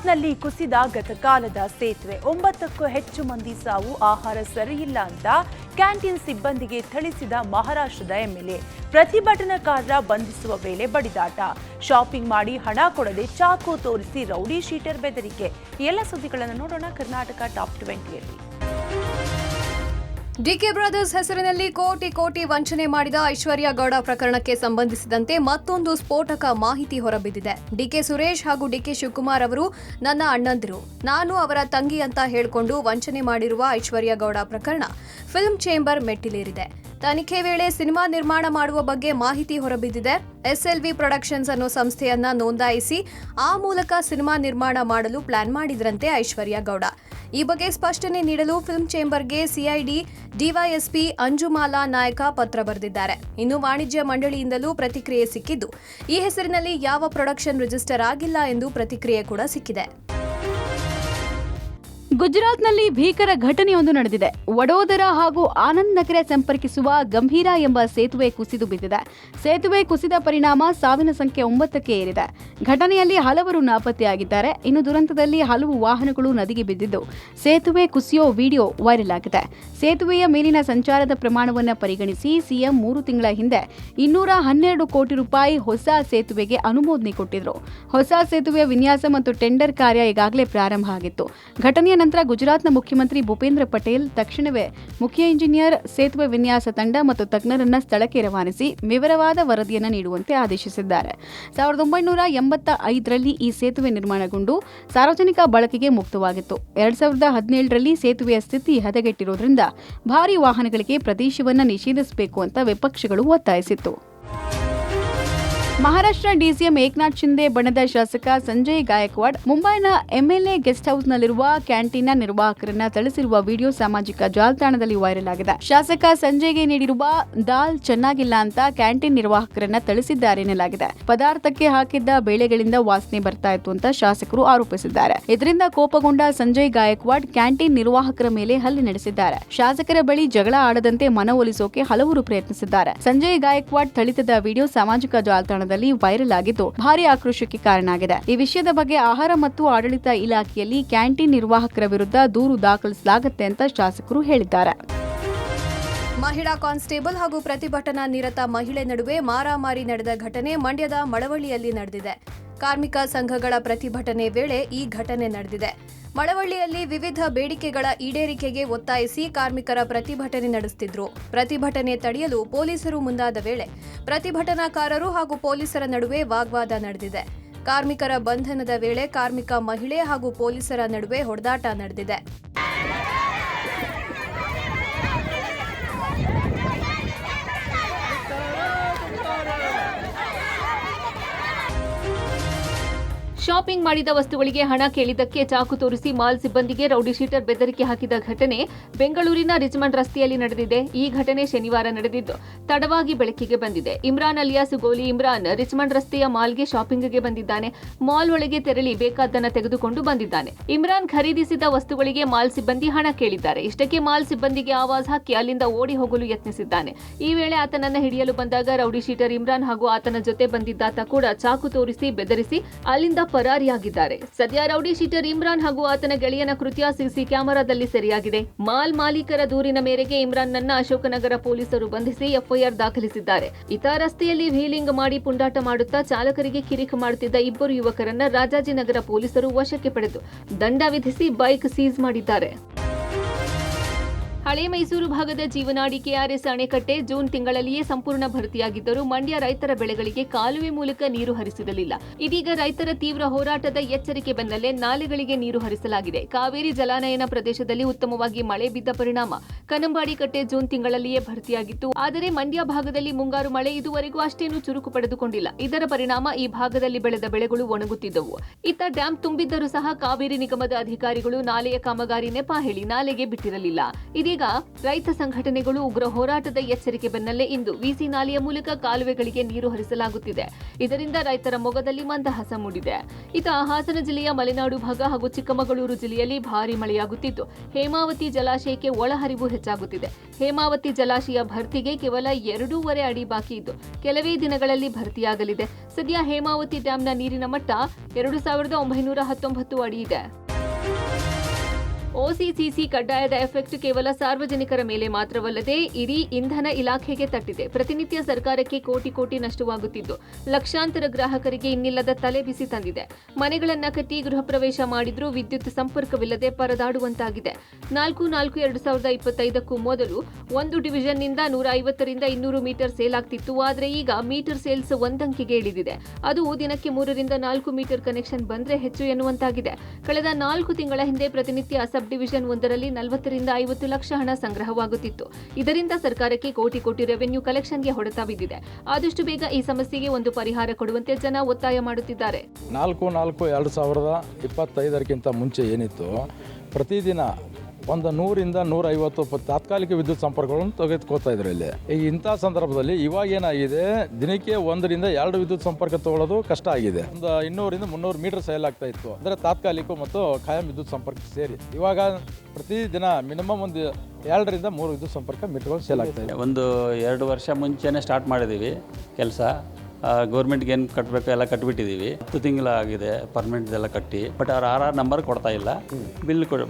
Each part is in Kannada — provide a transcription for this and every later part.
ಗುಜರಾತ್ನಲ್ಲಿ ಕುಸಿದ ಗತಕಾಲದ ಸೇತುವೆ 9ಕ್ಕೂ ಹೆಚ್ಚು ಮಂದಿ ಸಾವು ಆಹಾರ ಸರಿಯಿಲ್ಲ ಅಂತ ಕ್ಯಾಂಟೀನ್ ಸಿಬ್ಬಂದಿಗೆ ಥಳಿಸಿದ ಮಹಾರಾಷ್ಟ್ರದ ಎಂಎಲ್ಎ ಪ್ರತಿಭಟನಾಕಾರರ ಬಂಧಿಸುವ ವೇಳೆ ಬಡಿದಾಟ ಶಾಪಿಂಗ್ ಮಾಡಿ ಹಣ ಕೊಡದೆ ಚಾಕು ತೋರಿಸಿ ರೌಡಿ ಶೀಟರ್ ಬೆದರಿಕೆ ಎಲ್ಲ ಸುದ್ದಿಗಳನ್ನು ನೋಡೋಣ ಕರ್ನಾಟಕ ಟಾಪ್ 20ಯಲ್ಲಿ ಡಿಕೆ ಬ್ರದರ್ಸ್ ಹೆಸರಿನಲ್ಲಿ ಕೋಟಿ ವಂಚನೆ ಮಾಡಿದ ಐಶ್ವರ್ಯ ಗೌಡ ಪ್ರಕರಣಕ್ಕೆ ಸಂಬಂಧಿಸಿದಂತೆ ಮತ್ತೊಂದು ಸ್ಫೋಟಕ ಮಾಹಿತಿ ಹೊರಬಿದ್ದಿದೆ. ಡಿಕೆ ಸುರೇಶ್ ಹಾಗೂ ಡಿಕೆ ಶಿವಕುಮಾರ್ ಅವರು ನನ್ನ ಅಣ್ಣಂದಿರು, ನಾನು ಅವರ ತಂಗಿ ಅಂತ ಹೇಳಿಕೊಂಡು ವಂಚನೆ ಮಾಡಿರುವ ಐಶ್ವರ್ಯ ಗೌಡ ಪ್ರಕರಣ ಫಿಲ್ಮ್ ಚೇಂಬರ್ ಮೆಟ್ಟಿಲೇರಿದೆ. ತನಿಖೆ ವೇಳೆ ಸಿನಿಮಾ ನಿರ್ಮಾಣ ಮಾಡುವ ಬಗ್ಗೆ ಮಾಹಿತಿ ಹೊರಬಿದ್ದಿದೆ. SLV ಪ್ರೊಡಕ್ಷನ್ಸ್ ಅನ್ನೋ ಸಂಸ್ಥೆಯನ್ನ ನೋಂದಾಯಿಸಿ ಆ ಮೂಲಕ ಸಿನಿಮಾ ನಿರ್ಮಾಣ ಮಾಡಲು ಪ್ಲಾನ್ ಮಾಡಿದ್ರಂತೆ ಐಶ್ವರ್ಯ ಗೌಡ. ಈ ಬಗ್ಗೆ ಸ್ಪಷ್ಟನೆ ನೀಡಲು ಫಿಲ್ಮ್ ಚೇಂಬರ್ಗೆ ಸಿಐಡಿ ಡಿವೈಎಸ್ಪಿ ಅಂಜುಮಾಲಾ ನಾಯಕ ಪತ್ರ ಬರೆದಿದ್ದಾರೆ. ಇನ್ನು ವಾಣಿಜ್ಯ ಮಂಡಳಿಯಿಂದಲೂ ಪ್ರತಿಕ್ರಿಯೆ ಸಿಕ್ಕಿದ್ದು ಈ ಹೆಸರಿನಲ್ಲಿ ಯಾವ ಪ್ರೊಡಕ್ಷನ್ ರಿಜಿಸ್ಟರ್ ಆಗಿಲ್ಲ ಎಂದು ಪ್ರತಿಕ್ರಿಯೆ ಕೂಡ ಸಿಕ್ಕಿದೆ. ಗುಜರಾತ್ನಲ್ಲಿ ಭೀಕರ ಘಟನೆಯೊಂದು ನಡೆದಿದೆ. ವಡೋದರ ಹಾಗೂ ಆನಂದ್ ನಗರ ಸಂಪರ್ಕಿಸುವ ಗಂಭೀರ ಎಂಬ ಸೇತುವೆ ಕುಸಿದು ಬಿದ್ದಿದೆ. ಸೇತುವೆ ಕುಸಿದ ಪರಿಣಾಮ ಸಾವಿನ ಸಂಖ್ಯೆ 9ಕ್ಕೆ ಏರಿದೆ. ಘಟನೆಯಲ್ಲಿ ಹಲವರು ನಾಪತ್ತೆಯಾಗಿದ್ದಾರೆ. ಇನ್ನು ದುರಂತದಲ್ಲಿ ಹಲವು ವಾಹನಗಳು ನದಿಗೆ ಬಿದ್ದಿದ್ದು ಸೇತುವೆ ಕುಸಿಯೋ ವಿಡಿಯೋ ವೈರಲ್ ಆಗಿದೆ. ಸೇತುವೆಯ ಮೇಲಿನ ಸಂಚಾರದ ಪ್ರಮಾಣವನ್ನು ಪರಿಗಣಿಸಿ ಸಿಎಂ 3 ತಿಂಗಳ ಹಿಂದೆ 212 ಕೋಟಿ ರೂಪಾಯಿ ಹೊಸ ಸೇತುವೆಗೆ ಅನುಮೋದನೆ ಕೊಟ್ಟಿದ್ರು. ಹೊಸ ಸೇತುವೆಯ ವಿನ್ಯಾಸ ಮತ್ತು ಟೆಂಡರ್ ಕಾರ್ಯ ಈಗಾಗಲೇ ಪ್ರಾರಂಭ ಆಗಿತ್ತು. ಘಟನೆಯ ನಂತರ ಗುಜರಾತ್ನ ಮುಖ್ಯಮಂತ್ರಿ ಭೂಪೇಂದ್ರ ಪಟೇಲ್ ತಕ್ಷಣವೇ ಮುಖ್ಯ ಇಂಜಿನಿಯರ್, ಸೇತುವೆ ವಿನ್ಯಾಸ ತಂಡ ಮತ್ತು ತಜ್ಞರನ್ನ ಸ್ಥಳಕ್ಕೆ ರವಾನಿಸಿ ವಿವರವಾದ ವರದಿಯನ್ನು ನೀಡುವಂತೆ ಆದೇಶಿಸಿದ್ದಾರೆ. 1985ರಲ್ಲಿ ಈ ಸೇತುವೆ ನಿರ್ಮಾಣಗೊಂಡು ಸಾರ್ವಜನಿಕ ಬಳಕೆಗೆ ಮುಕ್ತವಾಗಿತ್ತು. 2017ರಲ್ಲಿ ಸೇತುವೆಯ ಸ್ಥಿತಿ ಹದಗೆಟ್ಟಿರುವುದರಿಂದ ಭಾರೀ ವಾಹನಗಳಿಗೆ ಪ್ರದೇಶವನ್ನು ನಿಷೇಧಿಸಬೇಕು ಅಂತ ವಿಪಕ್ಷಗಳು ಒತ್ತಾಯಿಸಿತ್ತು. ಮಹಾರಾಷ್ಟ್ರ ಡಿಸಿಎಂ ಏಕನಾಥ್ ಶಿಂದೆ ಬಣದ ಶಾಸಕ ಸಂಜಯ್ ಗಾಯಕ್ವಾಡ್ ಮುಂಬೈನ ಎಂಎಲ್ಎ ಗೆಸ್ಟ್ ಹೌಸ್ನಲ್ಲಿರುವ ಕ್ಯಾಂಟೀನ್ನ ನಿರ್ವಾಹಕರನ್ನ ಥಳಿಸಿರುವ ವಿಡಿಯೋ ಸಾಮಾಜಿಕ ಜಾಲತಾಣದಲ್ಲಿ ವೈರಲ್ ಆಗಿದೆ. ಶಾಸಕ ಸಂಜಯ್ಗೆ ನೀಡಿರುವ ದಾಲ್ ಚೆನ್ನಾಗಿಲ್ಲ ಅಂತ ಕ್ಯಾಂಟೀನ್ ನಿರ್ವಾಹಕರನ್ನ ಥಳಿಸಿದ್ದಾರೆ ಎನ್ನಲಾಗಿದೆ. ಪದಾರ್ಥಕ್ಕೆ ಹಾಕಿದ್ದ ಬೇಳೆಗಳಿಂದ ವಾಸನೆ ಬರ್ತಾ ಇತ್ತು ಅಂತ ಶಾಸಕರು ಆರೋಪಿಸಿದ್ದಾರೆ. ಇದರಿಂದ ಕೋಪಗೊಂಡ ಸಂಜಯ್ ಗಾಯಕ್ವಾಡ್ ಕ್ಯಾಂಟೀನ್ ನಿರ್ವಾಹಕರ ಮೇಲೆ ಹಲ್ಲೆ ನಡೆಸಿದ್ದಾರೆ. ಶಾಸಕರ ಬಳಿ ಜಗಳ ಆಡದಂತೆ ಮನವೊಲಿಸೋಕೆ ಹಲವರು ಪ್ರಯತ್ನಿಸಿದ್ದಾರೆ. ಸಂಜಯ್ ಗಾಯಕ್ವಾಡ್ ಥಳಿತದ ವಿಡಿಯೋ ಸಾಮಾಜಿಕ ಜಾಲತಾಣ ವೈರಲ್ ಆಗಿದ್ದು ಭಾರಿ ಆಕ್ರೋಶಕ್ಕೆ ಕಾರಣ ಆಗಿದೆ. ಈ ವಿಷಯದ ಬಗ್ಗೆ ಆಹಾರ ಮತ್ತು ಆಡಳಿತ ಇಲಾಖೆಯಲ್ಲಿ ಕ್ಯಾಂಟೀನ್ ನಿರ್ವಾಹಕರ ವಿರುದ್ಧ ದೂರು ದಾಖಲಿಸಲಾಗುತ್ತೆ ಅಂತ ಶಾಸಕರು ಹೇಳಿದ್ದಾರೆ. ಮಹಿಳಾ ಕಾನ್ಸ್ಟೇಬಲ್ ಹಾಗೂ ಪ್ರತಿಭಟನಾ ನಿರತ ಮಹಿಳೆ ನಡುವೆ ಮಾರಾಮಾರಿ ನಡೆದ ಘಟನೆ ಮಂಡ್ಯದ ಮಳವಳ್ಳಿಯಲ್ಲಿ ನಡೆದಿದೆ. ಕಾರ್ಮಿಕ ಸಂಘಗಳ ಪ್ರತಿಭಟನೆ ವೇಳೆ ಈ ಘಟನೆ ನಡೆದಿದೆ. ಮಳವಳ್ಳಿಯಲ್ಲಿ ವಿವಿಧ ಬೇಡಿಕೆಗಳ ಈಡೇರಿಕೆಗೆ ಒತ್ತಾಯಿಸಿ ಕಾರ್ಮಿಕರ ಪ್ರತಿಭಟನೆ ನಡೆಸುತ್ತಿದ್ರು. ಪ್ರತಿಭಟನೆ ತಡೆಯಲು ಪೊಲೀಸರು ಮುಂದಾದ ವೇಳೆ ಪ್ರತಿಭಟನಾಕಾರರು ಹಾಗೂ ಪೊಲೀಸರ ನಡುವೆ ವಾಗ್ವಾದ ನಡೆದಿದೆ. ಕಾರ್ಮಿಕರ ಬಂಧನದ ವೇಳೆ ಕಾರ್ಮಿಕ ಮಹಿಳೆ ಹಾಗೂ ಪೊಲೀಸರ ನಡುವೆ ಹೊಡೆದಾಟ ನಡೆದಿದೆ. ಶಾಪಿಂಗ್ ಮಾಡಿದ ವಸ್ತುಗಳಿಗೆ ಹಣ ಕೇಳಿದ್ದಕ್ಕೆ ಚಾಕು ತೋರಿಸಿ ಮಾಲ್ ಸಿಬ್ಬಂದಿಗೆ ರೌಡಿ ಶೀಟರ್ ಬೆದರಿಕೆ ಹಾಕಿದ ಘಟನೆ ಬೆಂಗಳೂರಿನ ರಿಚ್ಮಂಡ್ ರಸ್ತೆಯಲ್ಲಿ ನಡೆದಿದೆ. ಈ ಘಟನೆ ಶನಿವಾರ ನಡೆದಿದ್ದು ತಡವಾಗಿ ಬೆಳಕಿಗೆ ಬಂದಿದೆ. ಇಮ್ರಾನ್ ಅಲಿಯಾಸ್ ಗೋಲಿ ಇಮ್ರಾನ್ ರಿಚ್ಮಂಡ್ ರಸ್ತೆಯ ಮಾಲ್ಗೆ ಶಾಪಿಂಗ್ಗೆ ಬಂದಿದ್ದಾನೆ. ಮಾಲ್ ಒಳಗೆ ತೆರಳಿ ಬೇಕಾದ್ದನ್ನ ತೆಗೆದುಕೊಂಡು ಬಂದಿದ್ದಾನೆ. ಇಮ್ರಾನ್ ಖರೀದಿಸಿದ ವಸ್ತುಗಳಿಗೆ ಮಾಲ್ ಸಿಬ್ಬಂದಿ ಹಣ ಕೇಳಿದ್ದಾರೆ. ಇಷ್ಟಕ್ಕೆ ಮಾಲ್ ಸಿಬ್ಬಂದಿಗೆ ಆವಾಜ್ ಹಾಕಿ ಅಲ್ಲಿಂದ ಓಡಿ ಹೋಗಲು ಯತ್ನಿಸಿದ್ದಾನೆ. ಈ ವೇಳೆ ಆತನನ್ನ ಹಿಡಿಯಲು ಬಂದಾಗ ರೌಡಿ ಶೀಟರ್ ಇಮ್ರಾನ್ ಹಾಗೂ ಆತನ ಜೊತೆ ಬಂದಿದ್ದಾತ ಕೂಡ ಚಾಕು ತೋರಿಸಿ ಬೆದರಿಸಿ ಅಲ್ಲಿಂದ ಪರಾರಿಯಾಗಿದ್ದಾರೆ. ಸದ್ಯ ರೌಡಿ ಶೀಟರ್ ಇಮ್ರಾನ್ ಹಾಗೂ ಆತನ ಗೆಳೆಯನ ಕೃತ್ಯ ಸಿಸಿ ಕ್ಯಾಮೆರಾದಲ್ಲಿ ಸೆರೆಯಾಗಿದೆ. ಮಾಲ್ ಮಾಲೀಕರ ದೂರಿನ ಮೇರೆಗೆ ಇಮ್ರಾನ್ನನ್ನ ಅಶೋಕನಗರ ಪೊಲೀಸರು ಬಂಧಿಸಿ ಎಫ್ಐಆರ್ ದಾಖಲಿಸಿದ್ದಾರೆ. ಇತ ರಸ್ತೆಯಲ್ಲಿ ವೀಲಿಂಗ್ ಮಾಡಿ ಪುಂಡಾಟ ಮಾಡುತ್ತಾ ಚಾಲಕರಿಗೆ ಕಿರಿಕು ಮಾಡುತ್ತಿದ್ದ 2 ಯುವಕರನ್ನ ರಾಜಾಜಿನಗರ ಪೊಲೀಸರು ವಶಕ್ಕೆ ಪಡೆದು ದಂಡ ವಿಧಿಸಿ ಬೈಕ್ ಸೀಸ್ ಮಾಡಿದ್ದಾರೆ. ಹಳೆ ಮೈಸೂರು ಭಾಗದ ಜೀವನಾಡಿ ಕೆಆರ್ಎಸ್ ಅಣೆಕಟ್ಟೆ ಜೂನ್ ತಿಂಗಳಲ್ಲಿಯೇ ಸಂಪೂರ್ಣ ಭರ್ತಿಯಾಗಿದ್ದರೂ ಮಂಡ್ಯ ರೈತರ ಬೆಳೆಗಳಿಗೆ ಕಾಲುವೆ ಮೂಲಕ ನೀರು ಹರಿಸಿರಲಿಲ್ಲ. ಇದೀಗ ರೈತರ ತೀವ್ರ ಹೋರಾಟದ ಎಚ್ಚರಿಕೆ ಬೆನ್ನಲ್ಲೇ ನಾಲೆಗಳಿಗೆ ನೀರು ಹರಿಸಲಾಗಿದೆ. ಕಾವೇರಿ ಜಲಾನಯನ ಪ್ರದೇಶದಲ್ಲಿ ಉತ್ತಮವಾಗಿ ಮಳೆ ಬಿದ್ದ ಪರಿಣಾಮ ಕನಂಬಾಡಿ ಕಟ್ಟೆ ಜೂನ್ ತಿಂಗಳಲ್ಲಿಯೇ ಭರ್ತಿಯಾಗಿತ್ತು. ಆದರೆ ಮಂಡ್ಯ ಭಾಗದಲ್ಲಿ ಮುಂಗಾರು ಮಳೆ ಇದುವರೆಗೂ ಅಷ್ಟೇನೂ ಚುರುಕು ಪಡೆದುಕೊಂಡಿಲ್ಲ. ಇದರ ಪರಿಣಾಮ ಈ ಭಾಗದಲ್ಲಿ ಬೆಳೆದ ಬೆಳೆಗಳು ಒಣಗುತ್ತಿದ್ದವು. ಇತ್ತ ಡ್ಯಾಂ ತುಂಬಿದ್ದರೂ ಸಹ ಕಾವೇರಿ ನಿಗಮದ ಅಧಿಕಾರಿಗಳು ನಾಲೆಯ ಕಾಮಗಾರಿ ನೆಪ ಹೇಳಿ ನಾಲೆಗೆ ಬಿಟ್ಟಿರಲಿಲ್ಲ. ಇದೀಗ ಇದೀಗ ರೈತ ಸಂಘಟನೆಗಳು ಉಗ್ರ ಹೋರಾಟದ ಎಚ್ಚರಿಕೆ ಬೆನ್ನಲ್ಲೇ ಇಂದು ವಿಸಿ ನಾಲೆಯ ಮೂಲಕ ಕಾಲುವೆಗಳಿಗೆ ನೀರು ಹರಿಸಲಾಗುತ್ತಿದೆ. ಇದರಿಂದ ರೈತರ ಮೊಗದಲ್ಲಿ ಮಂದಹಾಸ ಮೂಡಿದೆ. ಇತ್ತ ಹಾಸನ ಜಿಲ್ಲೆಯ ಮಲೆನಾಡು ಭಾಗ ಹಾಗೂ ಚಿಕ್ಕಮಗಳೂರು ಜಿಲ್ಲೆಯಲ್ಲಿ ಭಾರೀ ಮಳೆಯಾಗುತ್ತಿದ್ದು ಹೇಮಾವತಿ ಜಲಾಶಯಕ್ಕೆ ಒಳಹರಿವು ಹೆಚ್ಚಾಗುತ್ತಿದೆ. ಹೇಮಾವತಿ ಜಲಾಶಯ ಭರ್ತಿಗೆ ಕೇವಲ 2.5 ಅಡಿ ಬಾಕಿ ಇದ್ದು ಕೆಲವೇ ದಿನಗಳಲ್ಲಿ ಭರ್ತಿಯಾಗಲಿದೆ. ಸದ್ಯ ಹೇಮಾವತಿ ಡ್ಯಾಂನ ನೀರಿನ ಮಟ್ಟ 2919 ಅಡಿ ಇದೆ. OCCC ಕಡ್ಡಾಯದ ಎಫೆಕ್ಟ್ ಕೇವಲ ಸಾರ್ವಜನಿಕರ ಮೇಲೆ ಮಾತ್ರವಲ್ಲದೆ ಇಡೀ ಇಂಧನ ಇಲಾಖೆಗೆ ತಟ್ಟಿದೆ. ಪ್ರತಿನಿತ್ಯ ಸರ್ಕಾರಕ್ಕೆ ಕೋಟಿ ನಷ್ಟವಾಗುತ್ತಿದ್ದು ಲಕ್ಷಾಂತರ ಗ್ರಾಹಕರಿಗೆ ಇನ್ನಿಲ್ಲದ ತಲೆ ಬಿಸಿ ತಂದಿದೆ. ಮನೆಗಳನ್ನ ಕಟ್ಟಿ ಗೃಹ ಪ್ರವೇಶ ಮಾಡಿದ್ರೂ ವಿದ್ಯುತ್ ಸಂಪರ್ಕವಿಲ್ಲದೆ ಪರದಾಡುವಂತಾಗಿದೆ. 4/4/2025ಕ್ಕೂ ಮೊದಲು ಒಂದು ಡಿವಿಷನ್ನಿಂದ 150ರಿಂದ 200 ಮೀಟರ್ ಸೇಲ್ ಆಗ್ತಿತ್ತು. ಆದರೆ ಈಗ ಮೀಟರ್ ಸೇಲ್ಸ್ ಒಂದಂಕಿಗೆ ಇಳಿದಿದೆ. ಅದು ದಿನಕ್ಕೆ 3ರಿಂದ 4 ಮೀಟರ್ ಕನೆಕ್ಷನ್ ಬಂದ್ರೆ ಹೆಚ್ಚು ಎನ್ನುವಂತಾಗಿದೆ. ಕಳೆದ 4 ತಿಂಗಳ ಹಿಂದೆ ಪ್ರತಿನಿತ್ಯ ಸಬ್ ಡಿವಿಷನ್ ಒಂದರಲ್ಲಿ 40ರಿಂದ 50 ಲಕ್ಷ ಹಣ ಸಂಗ್ರಹವಾಗುತ್ತಿತ್ತು. ಇದರಿಂದ ಸರ್ಕಾರಕ್ಕೆ ಕೋಟಿ ರೆವೆನ್ಯೂ ಕಲೆಕ್ಷನ್ಗೆ ಹೊಡೆತ ಬಿದ್ದಿದೆ. ಆದಷ್ಟು ಬೇಗ ಈ ಸಮಸ್ಯೆಗೆ ಒಂದು ಪರಿಹಾರ ಕೊಡುವಂತೆ ಜನ ಒತ್ತಾಯ ಮಾಡುತ್ತಿದ್ದಾರೆ. 4/4/2025 ಮುಂಚೆ ಏನಿತ್ತು, ಪ್ರತಿದಿನ ಒಂದು 100ರಿಂದ 150 ತಾತ್ಕಾಲಿಕ ವಿದ್ಯುತ್ ಸಂಪರ್ಕಗಳನ್ನು ತೆಗೆದುಕೊಳ್ತಾ ಇದ್ರು ಇಲ್ಲಿ. ಈಗ ಇಂಥ ಸಂದರ್ಭದಲ್ಲಿ ಇವಾಗ ಏನಾಗಿದೆ, ದಿನಕ್ಕೆ 1ರಿಂದ 2 ವಿದ್ಯುತ್ ಸಂಪರ್ಕ ತಗೊಳ್ಳೋದು ಕಷ್ಟ ಆಗಿದೆ. ಒಂದು 200ರಿಂದ 300 ಮೀಟರ್ ಸೇಲ್ ಆಗ್ತಾ ಇತ್ತು, ಅಂದರೆ ತಾತ್ಕಾಲಿಕ ಮತ್ತು ಖಾಯಂ ವಿದ್ಯುತ್ ಸಂಪರ್ಕ ಸೇರಿ. ಇವಾಗ ಪ್ರತಿದಿನ ಮಿನಿಮಮ್ ಒಂದು 2ರಿಂದ 3 ವಿದ್ಯುತ್ ಸಂಪರ್ಕ ಮೀಟರ್ಗಳು ಸೇಲ್ ಆಗ್ತಾ ಇದೆ. ಒಂದು 2 ವರ್ಷ ಮುಂಚೆನೇ ಸ್ಟಾರ್ಟ್ ಮಾಡಿದ್ದೀವಿ ಕೆಲಸ. ಗೌರ್ಮೆಂಟ್ಗೆ ಏನು ಕಟ್ಟಬೇಕು ಎಲ್ಲ ಕಟ್ಟಿಬಿಟ್ಟಿದ್ದೀವಿ. 10 ತಿಂಗಳಾಗಿದೆ ಪರ್ಮನೆಂಟ್ ಎಲ್ಲ ಕಟ್ಟಿ. ಬಟ್ ಅವ್ರು RR ನಂಬರ್ ಕೊಡ್ತಾ ಇಲ್ಲ,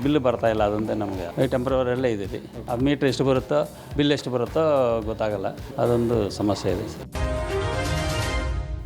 ಬಿಲ್ ಬರ್ತಾ ಇಲ್ಲ. ಅದಂತೆ ನಮಗೆ ಟೆಂಪ್ರವರಿಯಲ್ಲೇ ಇದ್ದೀವಿ. ಅದು ಮೀಟ್ರ್ ಎಷ್ಟು ಬರುತ್ತೋ, ಬಿಲ್ ಎಷ್ಟು ಬರುತ್ತೋ ಗೊತ್ತಾಗಲ್ಲ. ಅದೊಂದು ಸಮಸ್ಯೆ ಇದೆ.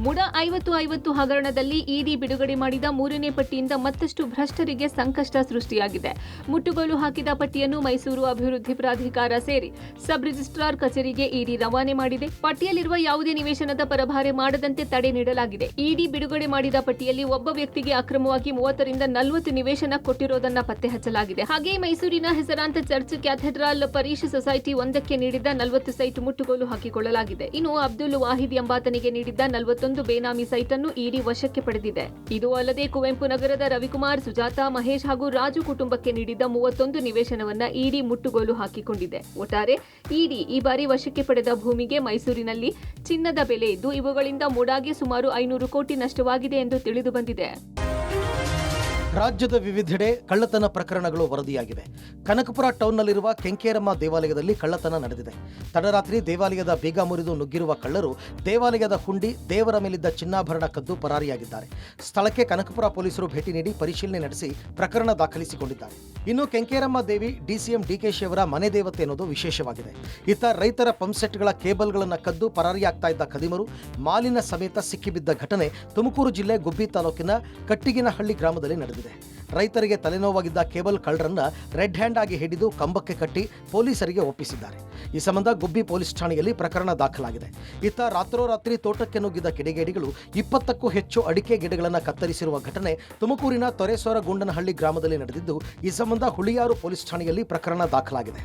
ಮುಡ 50/50 ಹಗರಣದಲ್ಲಿ ಇಡಿ ಬಿಡುಗಡೆ ಮಾಡಿದ 3ನೇ ಪಟ್ಟಿಯಿಂದ ಮತ್ತಷ್ಟು ಭ್ರಷ್ಟರಿಗೆ ಸಂಕಷ್ಟ ಸೃಷ್ಟಿಯಾಗಿದೆ. ಮುಟ್ಟುಗೋಲು ಹಾಕಿದ ಪಟ್ಟಿಯನ್ನು ಮೈಸೂರು ಅಭಿವೃದ್ಧಿ ಪ್ರಾಧಿಕಾರ ಸೇರಿ ಸಬ್ ರಿಜಿಸ್ಟ್ರಾರ್ ಕಚೇರಿಗೆ ಇಡಿ ರವಾನೆ ಮಾಡಿದೆ. ಪಟ್ಟಿಯಲ್ಲಿರುವ ಯಾವುದೇ ನಿವೇಶನದ ಪರಭಾರೆ ಮಾಡದಂತೆ ತಡೆ ನೀಡಲಾಗಿದೆ. ಇಡಿ ಬಿಡುಗಡೆ ಮಾಡಿದ ಪಟ್ಟಿಯಲ್ಲಿ ಒಬ್ಬ ವ್ಯಕ್ತಿಗೆ ಅಕ್ರಮವಾಗಿ 30ರಿಂದ 40 ನಿವೇಶನ ಕೊಟ್ಟಿರೋದನ್ನ ಪತ್ತೆ ಹಚ್ಚಲಾಗಿದೆ. ಹಾಗೆಯೇ ಮೈಸೂರಿನ ಹೆಸರಾಂತ ಚರ್ಚ್ ಕ್ಯಾಥೆಡ್ರಲ್ ಪರೀಶ್ ಸೊಸೈಟಿ ಒಂದಕ್ಕೆ ನೀಡಿದ್ದ 40 ಸೈಟ್ ಮುಟ್ಟುಗೋಲು ಹಾಕಿಕೊಳ್ಳಲಾಗಿದೆ. ಇನ್ನು ಅಬ್ದುಲ್ ವಾಹಿದ್ ಎಂಬಾತನಿಗೆ ನೀಡಿದ್ದ 41 ಬೇನಾಮಿ ಸೈಟ್ ಅನ್ನು ಇಡಿ ವಶಕ್ಕೆ ಪಡೆದಿದೆ. ಇದು ಅಲ್ಲದೆ ಕುವೆಂಪು ನಗರದ ರವಿಕುಮಾರ್, ಸುಜಾತಾ, ಮಹೇಶ್ ಹಾಗೂ ರಾಜು ಕುಟುಂಬಕ್ಕೆ ನೀಡಿದ್ದ 31 ನಿವೇಶನವನ್ನ ಇಡಿ ಮುಟ್ಟುಗೋಲು ಹಾಕಿಕೊಂಡಿದೆ. ಒಟ್ಟಾರೆ ಇಡಿ ಈ ಬಾರಿ ವಶಕ್ಕೆ ಪಡೆದ ಭೂಮಿಗೆ ಮೈಸೂರಿನಲ್ಲಿ ಚಿನ್ನದ ಬೆಲೆ ಇದ್ದು ಇವುಗಳಿಂದ ಮುಡಾಗೆ ಸುಮಾರು 500 ಕೋಟಿ ನಷ್ಟವಾಗಿದೆ ಎಂದು ತಿಳಿದು ಬಂದಿದೆ. ರಾಜ್ಯದ ವಿವಿಧೆಡೆ ಕಳ್ಳತನ ಪ್ರಕರಣಗಳು ವರದಿಯಾಗಿವೆ. ಕನಕಪುರ ಟೌನ್ನಲ್ಲಿರುವ ಕೆಂಕೇರಮ್ಮ ದೇವಾಲಯದಲ್ಲಿ ಕಳ್ಳತನ ನಡೆದಿದೆ. ತಡರಾತ್ರಿ ದೇವಾಲಯದ ಬೀಗ ಮುರಿದು ನುಗ್ಗಿರುವ ಕಳ್ಳರು ದೇವಾಲಯದ ಹುಂಡಿ, ದೇವರ ಮೇಲಿದ್ದ ಚಿನ್ನಾಭರಣ ಕದ್ದು ಪರಾರಿಯಾಗಿದ್ದಾರೆ. ಸ್ಥಳಕ್ಕೆ ಕನಕಪುರ ಪೊಲೀಸರು ಭೇಟಿ ನೀಡಿ ಪರಿಶೀಲನೆ ನಡೆಸಿ ಪ್ರಕರಣ ದಾಖಲಿಸಿಕೊಂಡಿದ್ದಾರೆ. ಇನ್ನು ಕೆಂಕೇರಮ್ಮ ದೇವಿ DCM DKಶಿ ಅವರ ಮನೆ ದೇವತೆ ಅನ್ನೋದು ವಿಶೇಷವಾಗಿದೆ. ಇತ್ತ ರೈತರ ಪಂಪ್ಸೆಟ್ಗಳ ಕೇಬಲ್ಗಳನ್ನು ಕದ್ದು ಪರಾರಿಯಾಗ್ತಾ ಇದ್ದ ಖದೀಮರು ಮಾಲಿನ ಸಮೇತ ಸಿಕ್ಕಿಬಿದ್ದ ಘಟನೆ ತುಮಕೂರು ಜಿಲ್ಲೆ ಗುಬ್ಬಿ ತಾಲೂಕಿನ ಕಟ್ಟಿಗಿನಹಳ್ಳಿ ಗ್ರಾಮದಲ್ಲಿ ನಡೆದಿದೆ. ರೈತರಿಗೆ ತಲೆನೋವಾಗಿದ್ದ ಕೇಬಲ್ ಕಳ್ಳರನ್ನ ರೆಡ್ ಹ್ಯಾಂಡ್ ಆಗಿ ಹಿಡಿದು ಕಂಬಕ್ಕೆ ಕಟ್ಟಿ ಪೊಲೀಸರಿಗೆ ಒಪ್ಪಿಸಿದ್ದಾರೆ. ಈ ಸಂಬಂಧ ಗುಬ್ಬಿ ಪೊಲೀಸ್ ಠಾಣೆಯಲ್ಲಿ ಪ್ರಕರಣ ದಾಖಲಾಗಿದೆ. ಇತ್ತ ರಾತ್ರೋರಾತ್ರಿ ತೋಟಕ್ಕೆ ನುಗ್ಗಿದ ಕಿಡಿಗೇಡಿಗಳು 20ಕ್ಕೂ ಹೆಚ್ಚು ಅಡಿಕೆ ಗಿಡಗಳನ್ನು ಕತ್ತರಿಸಿರುವ ಘಟನೆ ತುಮಕೂರಿನ ತೊರೆಸೊರಗುಂಡನಹಳ್ಳಿ ಗ್ರಾಮದಲ್ಲಿ ನಡೆದಿದ್ದು, ಈ ಸಂಬಂಧ ಹುಳಿಯಾರು ಪೊಲೀಸ್ ಠಾಣೆಯಲ್ಲಿ ಪ್ರಕರಣ ದಾಖಲಾಗಿದೆ.